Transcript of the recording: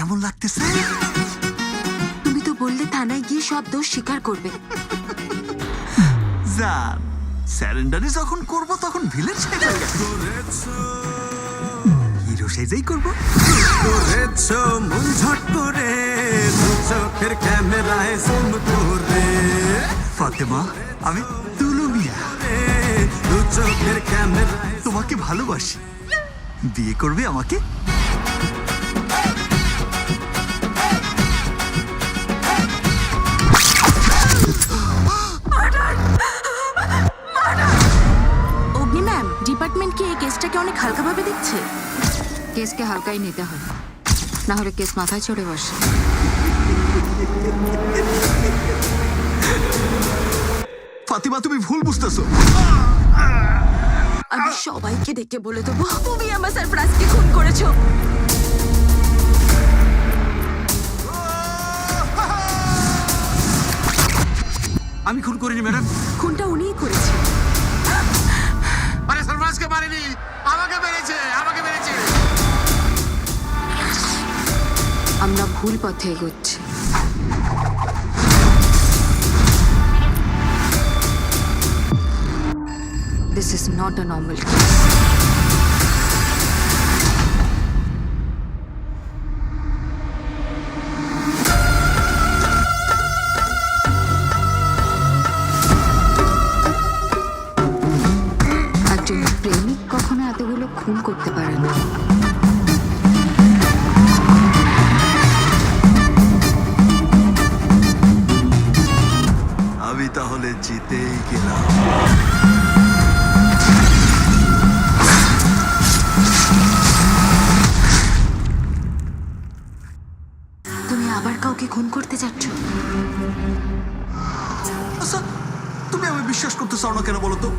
কেমন লাগতেছে? তুমি তো বললে থানায় গিয়ে সব দোষ স্বীকার করবে। জান, স্যারেন্ডারি যখন করব তখন ভিলেন সেজে হিরো সেজেই করব। করেছো মন ঝট করে, দু চোখের ক্যামেরায় জুম করে। ফাতেমা, আমি তুলু মিয়া, দু চোখের ক্যামেরায় তোমাকে ভালোবাসি। বিয়ে করবে আমাকে? অগ্নি ম্যাম, ডিপার্টমেন্ট কি এই কেসটাকে অনেক হালকাভাবে দেখছে? কেসকে হালকাই নিতে হয়, না হলে কেস মাথায় চড়ে বসে। ফাতিমা, তুমি ভুল বুঝতেছো। আমি সবাইকে ডেকে বলে দেবো তুমি আমার সারফরাজকে খুন করেছো। আমি খুন করিনি ম্যাডাম। খুনটা উনিই করেছে। আরে সরফরাজকে মারিনি, আমাকে মেরেছে, আমাকে মেরেছে। আমরা ভুল পথে এগোচ্ছি। This is not a normal case. একজন প্রেমিক কখনো এতগুলো খুন করতে পারে না। আমি তাহলে জিতেই গেলাম। তুমি আবার কাউকে খুন করতে যাচ্ছ? আচ্ছা, তুমি আমি বিশ্বাস করতে চাও না কেন বলো তো?